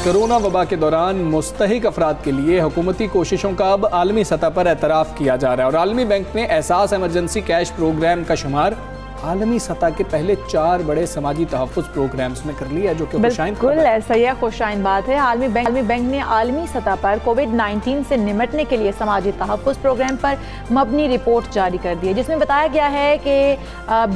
Corona वबा के दौरान मुस्तहिक अफराद के लिए हुकूमती कोशिशों का अब आलमी सतह पर एतराफ़ किया जा रहा है और आलमी बैंक ने एहसास एमरजेंसी कैश प्रोग्राम का शुमार आलमी सतह के पहले 4 बड़े समाजी तहफ़्फ़ुज़ प्रोग्राम्स में कर लिया, जो कि बिल्कुल ऐसा ही खुशाइन बात है। आलमी बैंक ने आलमी सतह पर कोविड-19 से निपटने के लिए समाजी तहफ़्फ़ुज़ प्रोग्राम पर मबनी रिपोर्ट जारी कर दी है, जिसमें बताया गया है कि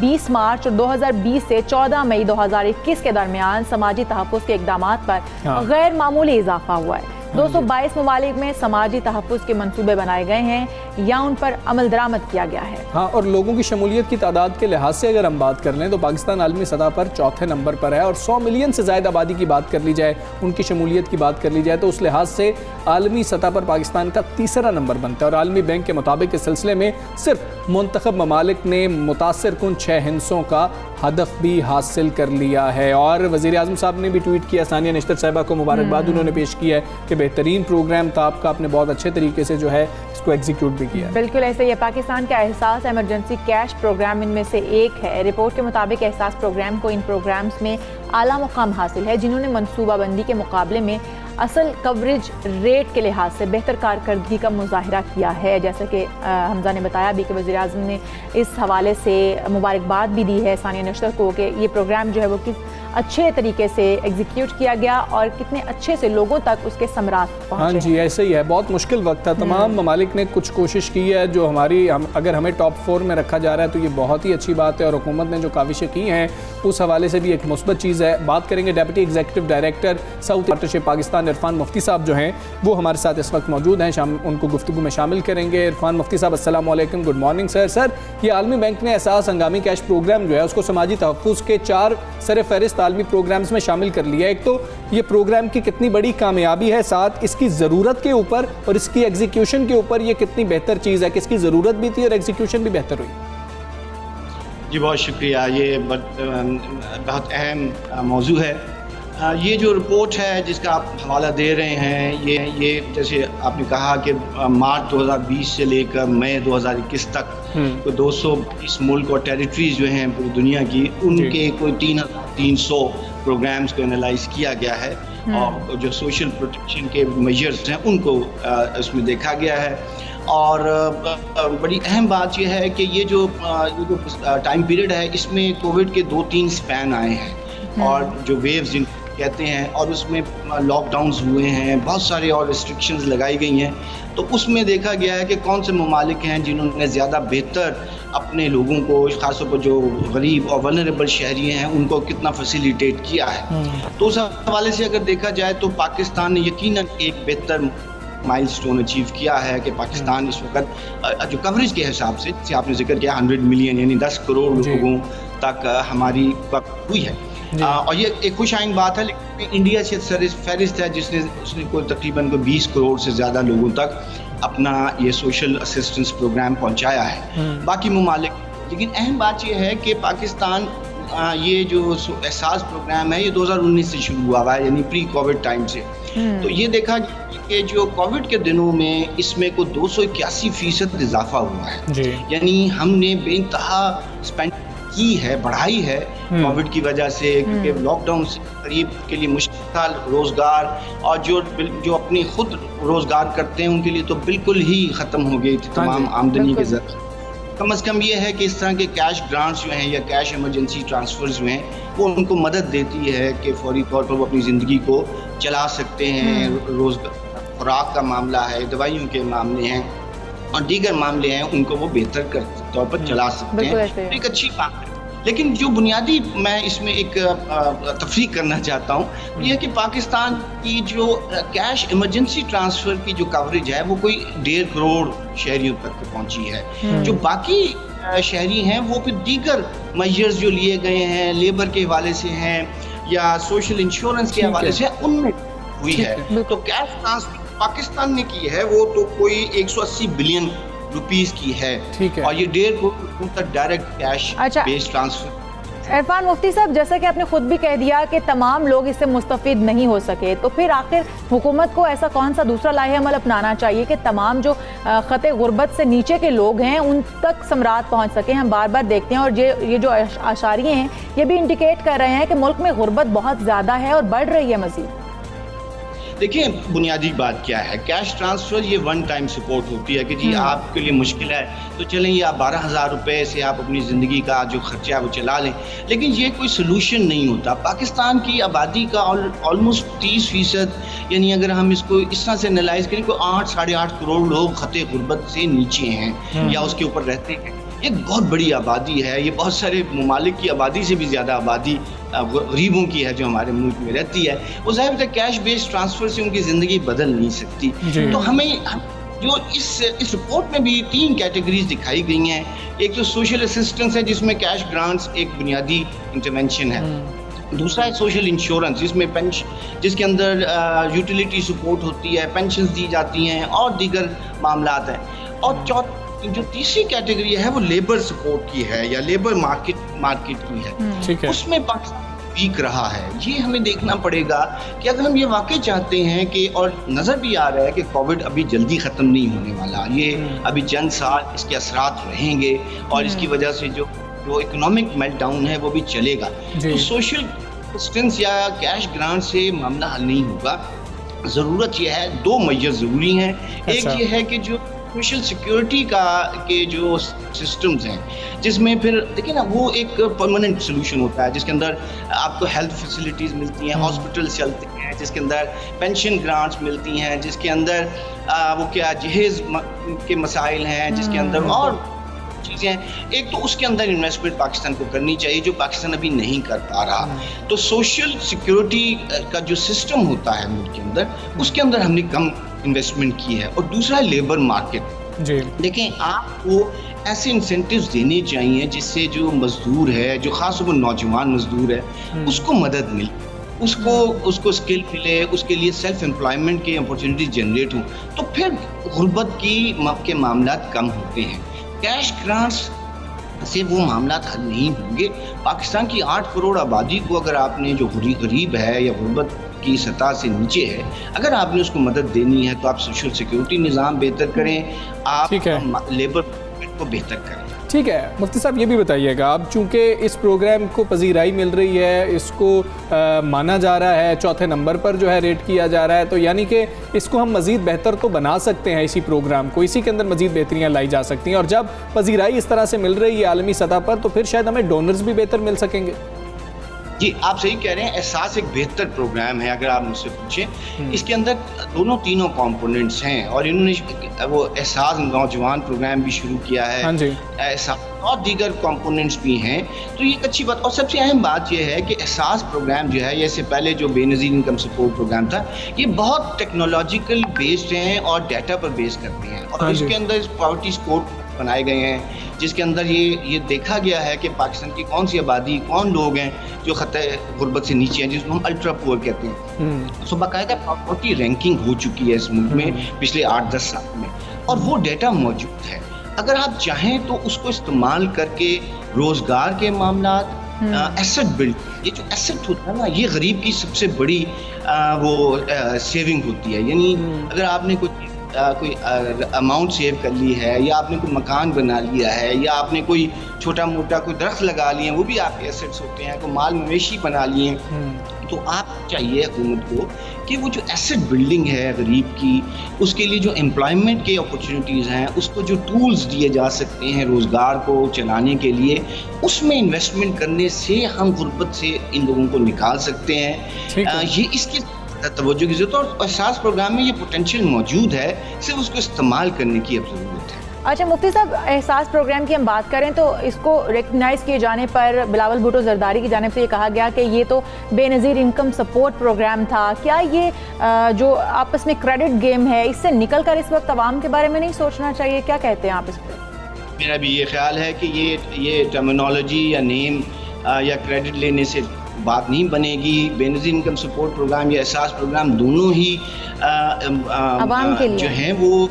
20 मार्च 2020 से 14 मई 2021 के दरमियान समाजी तहफ़्फ़ुज़ के इक़दामात पर गैर मामूली इजाफा हुआ है। 222 ममालिक में समाजी तहफ़्फ़ुज़ के मंसूबे बनाए गए हैं या उन पर अमल दरामद किया गया है। हाँ, और लोगों की शमूलियत की तादाद के लिहाज से अगर हम बात कर लें तो पाकिस्तान आलमी सतह पर चौथे नंबर पर है और 100 मिलियन से ज़ायद आबादी की बात कर ली जाए, उनकी शमूलियत की बात कर ली जाए तो उस लिहाज से आलमी सतह पर पाकिस्तान का तीसरा नंबर बनता है। और आलमी बैंक के मुताबिक इस सिलसिले में सिर्फ मुंतखब ममालिक ने मुतासर कुन 6 हिस्सों का हदफ भी हासिल कर लिया है। और वज़ीर आज़म साहब ने भी ट्वीट किया, सानिया निश्तर साहिबा को मुबारकबाद उन्होंने पेश की है कि बेहतरीन प्रोग्राम था आपका, आपने बहुत अच्छे तरीके से जो है इसको एग्जीक्यूट भी किया। बिल्कुल ऐसे ही पाकिस्तान का एहसास एमरजेंसी कैश प्रोग्राम इनमें से एक है। रिपोर्ट के मुताबिक एहसास प्रोग्राम को इन प्रोग्राम्स में आला मुकाम हासिल है जिन्होंने मनसूबाबंदी के मुकाबले में असल कवरेज रेट के लिहाज से बेहतर कारकर्दगी का मुजाहिरा किया है। जैसे कि हमजा ने बताया भी कि वज़ीर आज़म ने इस हवाले से मुबारकबाद भी दी है सानिया निश्तर को कि ये प्रोग्राम जो है वो किस अच्छे तरीके से एग्जीक्यूट किया गया और कितने अच्छे से लोगों तक उसके समरात पहुंचे। हाँ जी, ऐसे ही है। बहुत मुश्किल वक्त था, तमाम ममालिक ने कुछ कोशिश की है जो अगर हमें टॉप 4 में रखा जा रहा है तो ये बहुत ही अच्छी बात है और हुकूमत ने जो काविशें की हैं उस हवाले से भी एक मुस्बत चीज़ है। बात करेंगे deputy executive director south partnership Pakistan Irfan Mufti साहब जो हैं वो हमारे साथ इस वक्त मौजूद हैं, उनको गुफ्तगू में शामिल करेंगे। इरफान मुफ्ती साहब अस्सलाम वालेकुम, गुड मॉर्निंग सर। सर, ये आलमी बैंक ने एहसास हंगामी कैश प्रोग्राम जो है उसको समाजी तहफ़्फ़ुज़ के 4 सर फहरिस्त आलमी प्रोग्राम्स में शामिल कर लिया। एक तो ये प्रोग्राम की कितनी बड़ी कामयाबी है, साथ इसकी ज़रूरत के ऊपर और इसकी एग्जीक्यूशन के ऊपर ये कितनी बेहतर चीज़ है कि इसकी ज़रूरत भी थी और एग्जीक्यूशन भी बेहतर हुई। जी बहुत शुक्रिया, ये बहुत अहम मौजू है। ये जो रिपोर्ट है जिसका आप हवाला दे रहे हैं ये जैसे आपने कहा कि मार्च 2020 से लेकर मई 2021 तक तो 220 मुल्क और टेरिटरीज जो हैं पूरी दुनिया की उनके कोई 3300 प्रोग्राम्स को एनालाइज किया गया है और जो सोशल प्रोटेक्शन के मेजर्स हैं उनको इसमें देखा गया है। और बड़ी अहम बात यह है कि ये जो टाइम पीरियड है इसमें कोविड के 2-3 स्पैन आए हैं और जो वेव्स जिन कहते हैं और उसमें लॉकडाउन्स हुए हैं, बहुत सारे और रिस्ट्रिक्शंस लगाई गई हैं। तो उसमें देखा गया है कि कौन से ममालिक हैं जिन्होंने ज़्यादा बेहतर अपने लोगों को, ख़ासतौर पर जो गरीब और वल्नरेबल शहरी हैं उनको कितना फैसिलिटेट किया है। तो उस हवाले से अगर देखा जाए तो पाकिस्तान ने यकीनन एक बेहतर माइलस्टोन अचीव किया है कि पाकिस्तान इस वक्त जो कवरेज के हिसाब से आपने जिक्र किया 100 मिलियन यानी 10 करोड़ लोगों तक हमारी हुई है। और ये एक खुशाइन बात है, लेकिन इंडिया से फहरिस्त है उसने कोई तकरीबन 20 करोड़ से ज़्यादा लोगों तक अपना ये सोशल असिस्टेंस प्रोग्राम पहुंचाया है। बाकी ममालिक, लेकिन अहम बात यह है कि पाकिस्तान ये जो एहसास प्रोग्राम है ये 2019 से शुरू हुआ है यानी प्री कोविड टाइम से। तो ये देखा कि जो कोविड के दिनों में इसमें को 281% इजाफा हुआ है, यानी हमने बेइंतहा स्पेंड की है, बढ़ाई है कोविड की वजह से, क्योंकि लॉकडाउन से गरीब के लिए मुश्किल था रोज़गार और जो अपनी खुद रोज़गार करते हैं उनके लिए तो बिल्कुल ही ख़त्म हो गई थी तमाम आमदनी के ज़रिए। कम अज़ कम ये है कि इस तरह के कैश ग्रांट्स जो हैं या कैश इमरजेंसी ट्रांसफ़र्स जो हैं वो उनको मदद देती है कि फौरी तौर पर वो अपनी ज़िंदगी को चला सकते हैं। खुराक का मामला है, दवाइयों के मामले हैं और दीगर मामले हैं, उनको वो बेहतर तौर पर चला सकते हैं। एक अच्छी बात है। लेकिन जो बुनियादी मैं इसमें एक तफरीक करना चाहता हूँ ये है कि पाकिस्तान की जो कैश इमरजेंसी ट्रांसफ़र की जो कवरेज है वो कोई 1.5 करोड़ शहरियों तक पहुँची है। जो बाकी शहरी हैं वो फिर दीगर मेजर्स जो लिए गए हैं, लेबर के हवाले से हैं या सोशल इंश्योरेंस के हवाले से उनमें हुई है। तो कैश ट्रांसफ़र पाकिस्तान ने की है वो तो कोई 180 बिलियन रुपीस की है और ये 1.5 करोड़ तक direct cash based transfer. Irfan Mufti साहब, जैसा कि आपने खुद भी कह दिया कि तमाम लोग इससे मुस्तफीद नहीं हो सके, तो फिर आखिर हुकूमत को ऐसा कौन सा दूसरा लाहे अमल अपनाना चाहिए कि तमाम जो खते गुर्बत से नीचे के लोग हैं उन तक समरात पहुँच सके। हम बार बार देखते हैं और ये जो आशारिये हैं ये भी इंडिकेट कर रहे हैं कि मुल्क में गुर्बत बहुत ज़्यादा है और बढ़ रही है मज़ीद। देखिए, बुनियादी बात क्या है, कैश ट्रांसफ़र ये वन टाइम सपोर्ट होती है कि जी आपके लिए मुश्किल है तो चलें ये आप 12,000 रुपये से आप अपनी ज़िंदगी का जो खर्चा है वो चला लें, लेकिन ये कोई सलूशन नहीं होता। पाकिस्तान की आबादी का ऑलमोस्ट 30%, यानी अगर हम इसको इस तरह से एनालाइज करें, कोई 8 साढ़े 8 करोड़ लोग खते गुर्बत से नीचे हैं या उसके ऊपर रहते हैं। ये बहुत बड़ी आबादी है, ये बहुत सारे ममालिक की आबादी से भी ज़्यादा आबादी गरीबों की है जो हमारे मुल्क में रहती है। वो ज़ाहिर है कैश बेस्ड ट्रांसफ़र से उनकी ज़िंदगी बदल नहीं सकती। तो हमें जो इस रिपोर्ट में भी 3 कैटेगरीज दिखाई गई हैं। एक तो सोशल असिस्टेंस है जिसमें कैश ग्रांट्स एक बुनियादी इंटरवेंशन है। दूसरा है सोशल इंश्योरेंस जिसमें जिसके अंदर यूटिलिटी सपोर्ट होती है, पेंशन दी जाती हैं और दीगर मामलात हैं। और जो तीसरी कैटेगरी है वो लेबर सपोर्ट की है या लेबर मार्केट की है। ठीक है। उसमें पाकिस्तान वीक रहा है। ये हमें देखना पड़ेगा कि अगर हम ये वाकई चाहते हैं कि, और नज़र भी आ रहा है कि कोविड अभी जल्दी ख़त्म नहीं होने वाला, ये अभी चंद साल इसके असरात रहेंगे और इसकी वजह से जो इकोनॉमिक मेल्टडाउन है वो भी चलेगा। तो सोशल असिस्टेंस या कैश ग्रांट से मामला हल नहीं होगा। ज़रूरत यह है, 2 मेजर ज़रूरी हैं। एक ये है कि जो सोशल सिक्योरिटी के जो सिस्टम्स हैं जिसमें फिर देखिए ना वो एक परमानेंट सोल्यूशन होता है जिसके अंदर आपको हेल्थ फैसिलिटीज़ मिलती हैं, हॉस्पिटल्स चलते हैं, जिसके अंदर पेंशन ग्रांट्स मिलती हैं, जिसके अंदर वो क्या जहेज़ के मसाइल हैं, जिसके अंदर और चीज़ें हैं। एक तो उसके अंदर इन्वेस्टमेंट पाकिस्तान को करनी चाहिए जो पाकिस्तान अभी नहीं कर पा रहा। तो सोशल सिक्योरिटी का जो सिस्टम होता है मुल्क के अंदर, उसके अंदर हमने कम इन्वेस्टमेंट की है। और दूसरा है लेबर मार्केट। देखें, आपको ऐसे इंसेंटिव्स देने चाहिए जिससे जो मजदूर है, जो खास तौर पर नौजवान मजदूर है, उसको मदद मिले, उसको स्किल मिले, उसके लिए सेल्फ एम्प्लॉयमेंट की अपॉर्चुनिटी जनरेट हो, तो फिर गुर्बत के मामलात कम होते हैं। कैश ग्रांट्स से वो मामलात हल नहीं होंगे। पाकिस्तान की 8 करोड़ आबादी को अगर आपने जो गरीब है या गुर्बत की सतह से नीचे है, अगर आपने उसको मदद देनी है तो आप सोशल सिक्योरिटी निज़ाम बेहतर करें, आप लेबर को बेहतर करें। ठीक है मुफ्ती साहब, ये भी बताइएगा, अब चूँकि इस प्रोग्राम को पजीराई मिल रही है, इसको माना जा रहा है, चौथे नंबर पर जो है रेट किया जा रहा है, तो यानी कि इसको हम मज़ीद बेहतर तो बना सकते हैं, इसी प्रोग्राम को इसी के अंदर मज़ीद बेहतरियाँ लाई जा सकती हैं। और जब पजीराई इस तरह से मिल रही है आलमी सतह पर, तो फिर शायद हमें डोनर्स भी बेहतर मिल सकेंगे। जी, आप सही कह रहे हैं। एहसास एक बेहतर प्रोग्राम है अगर आप मुझसे पूछें। इसके अंदर तीनों कंपोनेंट्स हैं और इन्होंने वो एहसास नौजवान प्रोग्राम भी शुरू किया है। हाँ जी। एहसास और दीगर कंपोनेंट्स भी हैं, तो ये एक अच्छी बात। और सबसे अहम बात यह है कि एहसास प्रोग्राम जो है, इससे पहले जो बेनज़ीर इनकम सपोर्ट प्रोग्राम था, ये बहुत टेक्नोलॉजिकल बेस्ड हैं और डाटा पर बेस करते हैं। और इसके अंदर पॉवर्टी स्कोर बनाए गए हैं जिसके अंदर ये देखा गया है कि पाकिस्तान की कौन सी आबादी, कौन लोग हैं जो खतरे गुर्बत से नीचे हैं, जिसको हम अल्ट्रा पुअर कहते हैं। सो बाकायदा पॉवर्टी रैंकिंग हो चुकी है इस मुल्क में पिछले 8-10 साल में, और वो डाटा मौजूद है। अगर आप चाहें तो उसको इस्तेमाल करके रोज़गार के मामलात, एसेट बिल्ड, ये जो एसेट होता है ना, ये गरीब की सबसे बड़ी सेविंग होती है। यानी अगर आपने कोई अमाउंट सेव कर ली है, या आपने कोई मकान बना लिया है, या आपने कोई छोटा मोटा कोई दरख्त लगा लिए हैं, वो भी आपके एसेट्स होते हैं, कोई माल मवेशी बना लिए हैं, तो आप चाहिए हुकूमत को कि वो जो एसेट बिल्डिंग है गरीब की, उसके लिए जो एम्प्लॉयमेंट के अपॉर्चुनिटीज़ हैं, उसको जो टूल्स दिए जा सकते हैं रोज़गार को चलाने के लिए, उसमें इन्वेस्टमेंट करने से हम गुर्बत से इन लोगों को निकाल सकते हैं। ये इसके तवज्जो की ज़रूरत है और एहसास प्रोग्राम में ये पोटेंशियल मौजूद है, सिर्फ उसको इस्तेमाल करने की अब ज़रूरत है। अच्छा मुफ्ती साहब, एहसास प्रोग्राम की हम बात करें तो इसको रिकग्नाइज़ किए जाने पर बिलावल भुट्टो जरदारी की जानिब से ये कहा गया कि ये तो बेनज़ीर इनकम सपोर्ट प्रोग्राम था। क्या ये जो आपस में क्रेडिट गेम है, इससे निकल कर इस वक्त अवाम के बारे में नहीं सोचना चाहिए? क्या कहते हैं आप इस पर? मेरा भी ये ख्याल है कि ये टर्मिनोलॉजी या नेम या क्रेडिट लेने से बात नहीं बनेगी। बेनज़ीर इनकम सपोर्ट प्रोग्राम या एहसास प्रोग्राम दोनों ही अवाम के लिए जो हैं वो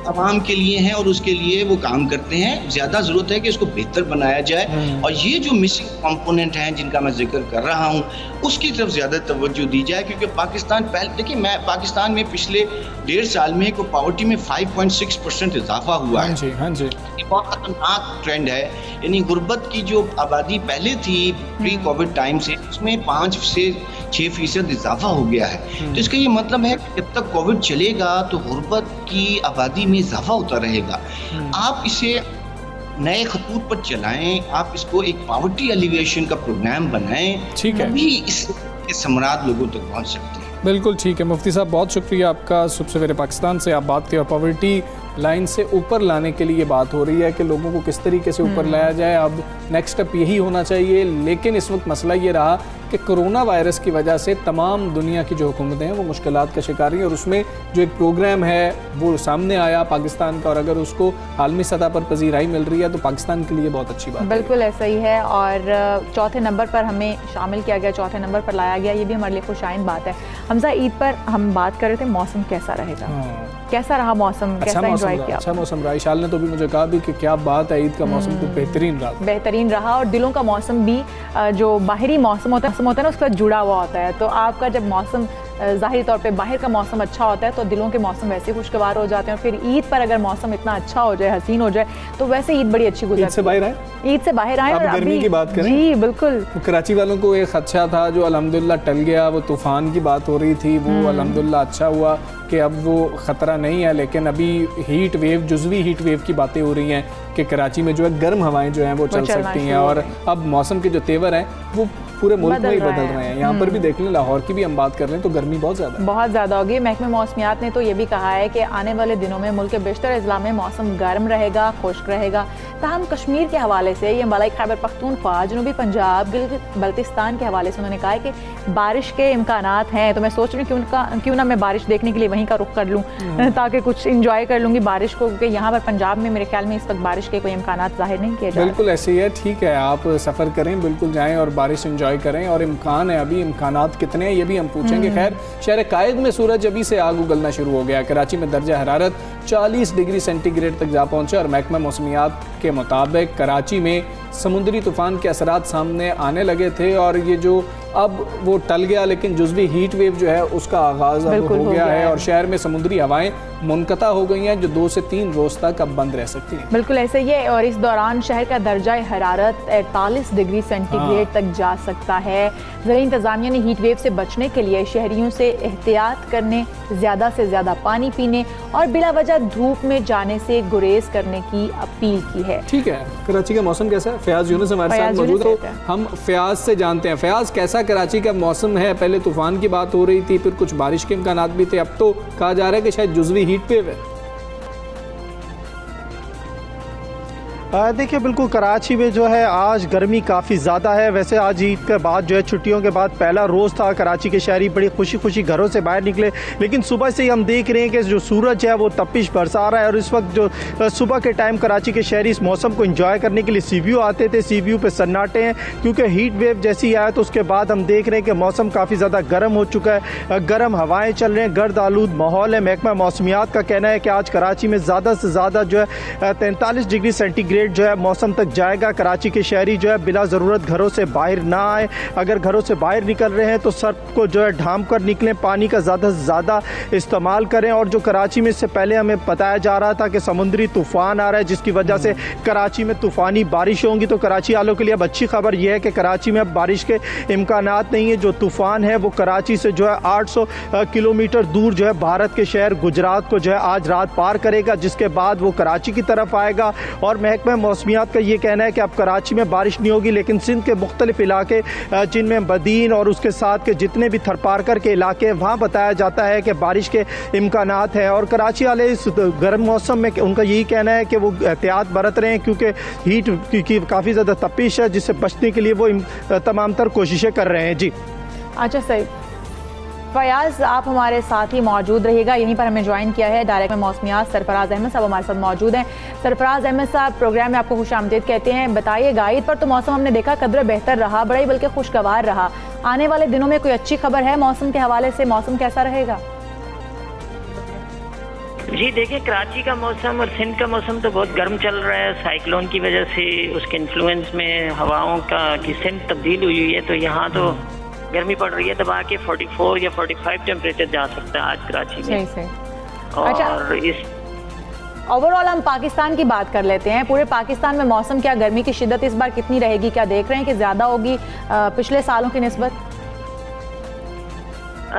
आवाम के लिए हैं और उसके लिए वो काम करते हैं। ज़्यादा ज़रूरत है कि इसको बेहतर बनाया जाए और ये जो मिसिंग कंपोनेंट हैं जिनका मैं जिक्र कर रहा हूँ उसकी तरफ ज़्यादा तवज्जो दी जाए, क्योंकि पाकिस्तान पहले देखिए पाकिस्तान में पिछले 1.5 साल में को पॉवर्टी में 5.6% इजाफा हुआ है। हाँ जी। ये बहुत खतरनाक ट्रेंड है, यानी गुर्बत की जो आबादी पहले थी प्री कोविड टाइम से उसमें 5 से 6% इजाफा हो गया है। तो इसका ये मतलब है कि जब तक कोविड चलेगा तो गुर्बत की आबादी में इजाफा होता रहेगा। आप इसे नए खतूत पर चलाएं, आप इसको एक पॉवर्टी एलिवेशन का प्रोग्राम बनाएं, ठीक है, तभी इसके समरात लोगों तक पहुंच सकते हैं। बिल्कुल ठीक है मुफ्ती साहब, बहुत शुक्रिया आपका। सुबह सवेरे पाकिस्तान से आप बात की और पॉवर्टी लाइन से ऊपर लाने के लिए बात हो रही है कि लोगों को किस तरीके से ऊपर लाया जाए। अब नेक्स्ट स्टेप यही होना चाहिए, लेकिन इस वक्त मसला ये रहा कि कोरोना वायरस की वजह से तमाम दुनिया की जो हुकूमतें हैं वो मुश्किलात का शिकार हैं और उसमें जो एक प्रोग्राम है वो सामने आया पाकिस्तान का, और अगर उसको आलमी सतह पर पजीराई मिल रही है तो पाकिस्तान के लिए बहुत अच्छी बात है। बिल्कुल ऐसा ही है, और चौथे नंबर पर हमें शामिल किया गया, चौथे नंबर पर लाया गया, ये भी हमारे लिए खुशाइन बात है। हमजा, ईद पर हम बात कर रहे थे मौसम कैसा रहेगा, कैसा रहा मौसम, कैसा एंजॉय किया? अच्छा मौसम रहा। इशाल ने तो भी मुझे कहा भी कि क्या बात है, ईद का मौसम तो बेहतरीन रहा और दिलों का मौसम भी, जो बाहरी मौसम होता है ना उसका जुड़ा हुआ होता है। तो आपका जब मौसम ज़ाहिरी तौर पे बाहर का मौसम अच्छा होता है तो दिलों के मौसम वैसे खुशगवार हो जाते हैं, फिर ईद पर अगर मौसम इतना अच्छा हो जाए, हसीन हो जाए, तो वैसे ईद बड़ी अच्छी गुजरती है। ईद से बाहर आए और गर्मी की बात करें, जी बिल्कुल, कराची वालों को एक खदशा था जो अल्हम्दुलिल्लाह टल गया। वो तूफ़ान की बात हो रही थी, वो अल्हम्दुलिल्लाह अच्छा हुआ कि अब वो ख़तरा नहीं है। लेकिन अभी हीट वेव, जुज़वी हीट वेव की बातें हो रही हैं कि कराची में जो है गर्म हवाएं जो हैं वो चल सकती हैं, और अब मौसम के जो तेवर हैं वो पूरे मुल्क में ही बदल रहे हैं। यहाँ पर भी देख लें, लाहौर की भी हम बात कर रहे हैं तो गर्मी बहुत ज़्यादा होगी। महकमे मौसमियात ने तो ये भी कहा है कि आने वाले दिनों में मुल्क के बेशतर अजला में मौसम गर्म रहेगा, खुश्क रहेगा। ताहम कश्मीर के हवाले से, ये मलाई खैबर पख्तूनख्वा, जनूबी पंजाब, गिलगित बल्तिस्तान के हवाले से उन्होंने कहा है कि बारिश के इम्कानात हैं। तो मैं सोच रही हूँ क्यों ना मैं बारिश देखने के लिए वहीं का रुख कर लूँ ताकि कुछ इंजॉय कर लूँगी बारिश को, क्योंकि यहाँ पर पंजाब में मेरे ख्याल में इस वक्त बारिश के कोई इम्कानात जाहिर नहीं किए जा रहे। बिल्कुल ऐसे ही है, ठीक है, आप सफ़र करें, बिल्कुल जाएँ और बारिश इंजॉय करें। और इम्कान है, अभी इम्कानात कितने हैं ये भी हम पूछेंगे। खैर, शहर कायद में सूरज अभी से आग उगलना शुरू हो गया। कराची में दर्जा हरारत 40 डिग्री सेंटीग्रेड तक जा पहुंचा और महकमा मौसमियात के मुताबिक कराची में समुद्री तूफ़ान के असरात सामने आने लगे थे और ये जो अब वो टल गया, लेकिन जुज़वी हीट वेव जो है उसका आगाज़ अब हो गया है और शहर में समुद्री हवाएं मुनक़ता हो गई हैं जो 2 से 3 रोज़ तक अब बंद रह सकती हैं। बिल्कुल ऐसे ही है, और इस दौरान शहर का दर्जा हरारत 48 डिग्री सेंटीग्रेड तक जा सकता है। ज़िला इंतज़ामिया ने हीट वेव से बचने के लिए शहरियों से एहतियात करने, ज़्यादा से ज़्यादा पानी पीने और बिला वजह धूप में जाने से गुरेज करने की अपील की है। ठीक है, कराची का मौसम कैसा है? फयाज यूनुस हमारे साथ मौजूद है, हम फयाज से जानते हैं। फयाज, कैसा कराची का मौसम है? पहले तूफान की बात हो रही थी, फिर कुछ बारिश के इम्कानात भी थे, अब तो कहा जा रहा है कि शायद जुज़वी हीट वेव है। देखिए, बिल्कुल कराची में जो है आज गर्मी काफ़ी ज़्यादा है। वैसे आज ईद के बाद जो है छुट्टियों के बाद पहला रोज़ था, कराची के शहरी बड़ी खुशी खुशी घरों से बाहर निकले, लेकिन सुबह से ही हम देख रहे हैं कि जो सूरज है वो तपिश बरसा रहा है। और इस वक्त जो सुबह के टाइम कराची के शहरी इस मौसम को एंजॉय करने के लिए सीव्यू आते थे। सीव्यू पे सन्नाटे हैं क्योंकि हीट वेव जैसी आया तो उसके बाद हम देख रहे हैं कि मौसम काफ़ी ज़्यादा गर्म हो चुका है, गर्म हवाएँ चल रहे हैं, गर्द आलूद माहौल है। महकमा मौसमियात का कहना है कि आज कराची में ज़्यादा से ज़्यादा जो है 43 डिग्री सेंटीग्रेड जो है मौसम तक जाएगा। कराची के शहरी जो है बिला ज़रूरत घरों से बाहर ना आए, अगर घरों से बाहर निकल रहे हैं तो सर को जो है ढांप कर निकलें, पानी का ज़्यादा से ज़्यादा इस्तेमाल करें। और जो कराची में इससे पहले हमें बताया जा रहा था कि समुद्री तूफ़ान आ रहा है जिसकी वजह से कराची में तूफ़ानी बारिश होंगी, तो कराची वालों के लिए अब अच्छी खबर यह है कि कराची में अब बारिश के इम्कानात नहीं है। जो तूफ़ान है वो कराची से जो है 800 किलोमीटर दूर जो है भारत के शहर गुजरात को जो है आज रात पार करेगा, जिसके बाद वो कराची की तरफ आएगा। और महकमा मौसमियात का ये कहना है कि अब कराची में बारिश नहीं होगी, लेकिन सिंध के मुख्तलिफ इलाके जिनमें बदीन और उसके साथ के जितने भी थरपारकर के इलाके वहाँ बताया जाता है कि बारिश के इम्कानात हैं। और कराची वाले इस गर्म मौसम में उनका यही कहना है कि वो एहतियात बरत रहे हैं क्योंकि हीट की काफ़ी ज़्यादा तपिश है, जिससे बचने के लिए वो तमाम तर कोशिशें कर रहे हैं। जी अच्छा सही, फयाज आप हमारे साथ ही मौजूद रहिएगा। यहीं पर हमें ज्वाइन किया है डायरेक्ट में मौसमियात सरफराज अहमद साहब हमारे साथ मौजूद हैं। सरफराज अहमद साहब, प्रोग्राम में आपको खुशामदीद कहते हैं। बताइएगा, ईद पर तो मौसम हमने देखा कदर बेहतर रहा, बड़ा ही बल्कि खुशगवार रहा। आने वाले दिनों में कोई अच्छी खबर है मौसम के हवाले से? मौसम कैसा रहेगा? जी देखिए, कराची का मौसम और सिंध का मौसम तो बहुत गर्म चल रहा है। साइक्लोन की वजह से उसके इन्फ्लुएंस में हवाओं की सिंध तब्दील हुई है, तो यहाँ तो गर्मी पड़ रही है। दबा के 44 या 45 टेम्परेचर जा सकता है आज कराची में। सही। और अच्छा, इस ओवरऑल हम पाकिस्तान की बात कर लेते हैं। पूरे पाकिस्तान में मौसम क्या, गर्मी की शिद्दत इस बार कितनी रहेगी? क्या देख रहे हैं कि ज़्यादा होगी पिछले सालों की निस्बत?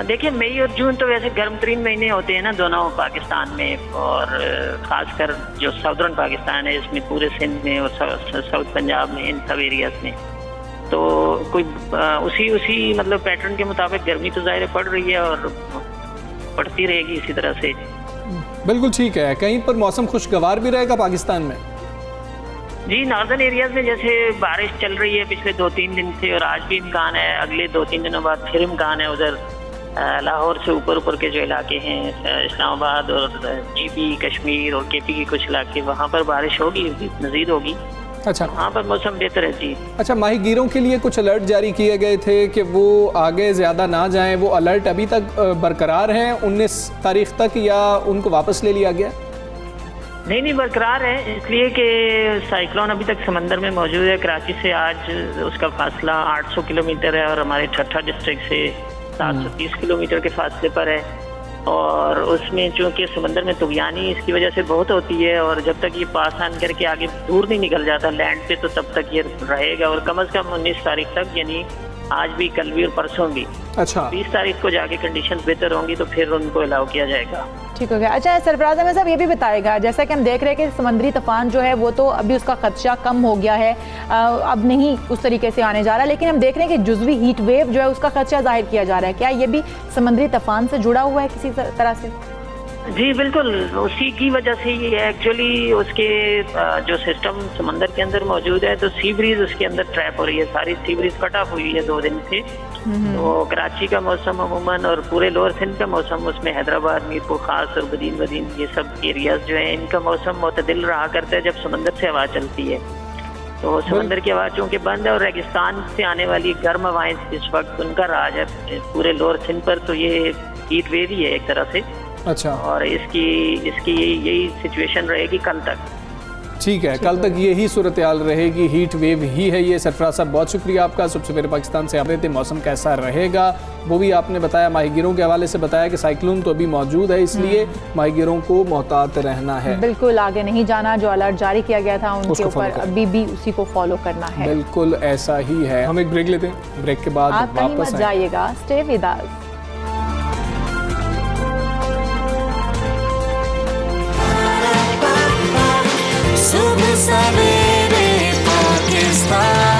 देखिए, मई और जून तो वैसे गर्म तरीन महीने होते हैं ना दोनों पाकिस्तान में, और ख़ासकर जो साउदर्न पाकिस्तान है इसमें, पूरे सिंध में और साउथ पंजाब में, इन सब एरियाज में तो कोई उसी मतलब पैटर्न के मुताबिक गर्मी तो ज़ाहिर पड़ रही है और पड़ती रहेगी इसी तरह से। बिल्कुल ठीक है। कहीं पर मौसम खुशगवार भी रहेगा पाकिस्तान में? जी, नॉर्दर्न एरियाज में जैसे बारिश चल रही है पिछले 2-3 दिन से, और आज भी इम्कान है, अगले 2-3 दिनों बाद फिर इम्कान है। उधर लाहौर से ऊपर के जो इलाके हैं, इस्लामाबाद और जीपी, कश्मीर और केपी के कुछ इलाके, वहाँ पर बारिश होगी, मज़ीद होगी। अच्छा, वहाँ पर मौसम बेहतर है जी। अच्छा, माहीगीरों के लिए कुछ अलर्ट जारी किए गए थे कि वो आगे ज़्यादा ना जाएं, वो अलर्ट अभी तक बरकरार हैं 19 तारीख तक, या उनको वापस ले लिया गया? नहीं, बरकरार है, इसलिए कि साइक्लोन अभी तक समंदर में मौजूद है। कराची से आज उसका फासला 800 किलोमीटर है और हमारे ठट्ठा डिस्ट्रिक्ट से 730 किलोमीटर के फासले पर है। और उसमें चूंकि समंदर में तुगयानी इसकी वजह से बहुत होती है, और जब तक ये पास आन करके आगे दूर नहीं निकल जाता लैंड पे, तो तब तक ये रहेगा। और कम से कम 19 तारीख तक, यानी आज भी, कल भी और परसों भी। अच्छा, 20 तारीख को जाके कंडीशन बेहतर होंगी तो फिर उनको अलाउ किया जाएगा। ठीक हो गया। अच्छा, सरफराज अहमद साहब ये भी बताएगा, जैसा कि हम देख रहे हैं कि समुद्री तूफान जो है वो तो अभी उसका खदशा कम हो गया है, अब नहीं उस तरीके से आने जा रहा, लेकिन हम देख रहे हैं कि जुज़वी हीट वेव जो है उसका खदशा जाहिर किया जा रहा है। क्या ये भी समुद्री तूफान से जुड़ा हुआ है किसी तरह से? जी बिल्कुल, उसी की वजह से ये एक्चुअली उसके जो सिस्टम समंदर के अंदर मौजूद है, तो सी ब्रीज उसके अंदर ट्रैप हो रही है। सारी सी ब्रीज कट ऑफ हुई है 2 दिन से। तो कराची का मौसम अमूमन और पूरे लोअर सिंध का मौसम, उसमें हैदराबाद, मीरपुर खास और बदीन ये सब एरियाज जो है, इनका मौसम मुतदिल रहा करता है जब समंदर से हवा चलती है। तो समंदर की हवा चूँकि बंद है और रेगिस्तान से आने वाली गर्म हवाएं इस वक्त उनका राज है पूरे लोअर सिंध पर, तो ये हीट वेव ही है एक तरह से। अच्छा, और इसकी यही सिचुएशन रहेगी कल तक। ठीक है, कल तक यही सूरत हाल रहेगी, हीट वेव ही है ये। सरफराज साहब, बहुत शुक्रिया आपका। सुबह सवेरे पाकिस्तान से आप रहे थे, मौसम कैसा रहेगा वो भी आपने बताया। माहीगीरों के हवाले से बताया कि साइक्लोन तो अभी मौजूद है, इसलिए माहीगीरों को मोहतात रहना है, बिल्कुल आगे नहीं जाना। जो अलर्ट जारी किया गया था उनके ऊपर अभी भी उसी को फॉलो करना है। बिल्कुल ऐसा ही है। हम एक ब्रेक लेते हैं, ब्रेक के बाद आप कहीं मत जाइएगा, स्टे विद अस। सुबह सवेरे पाकिस्तान।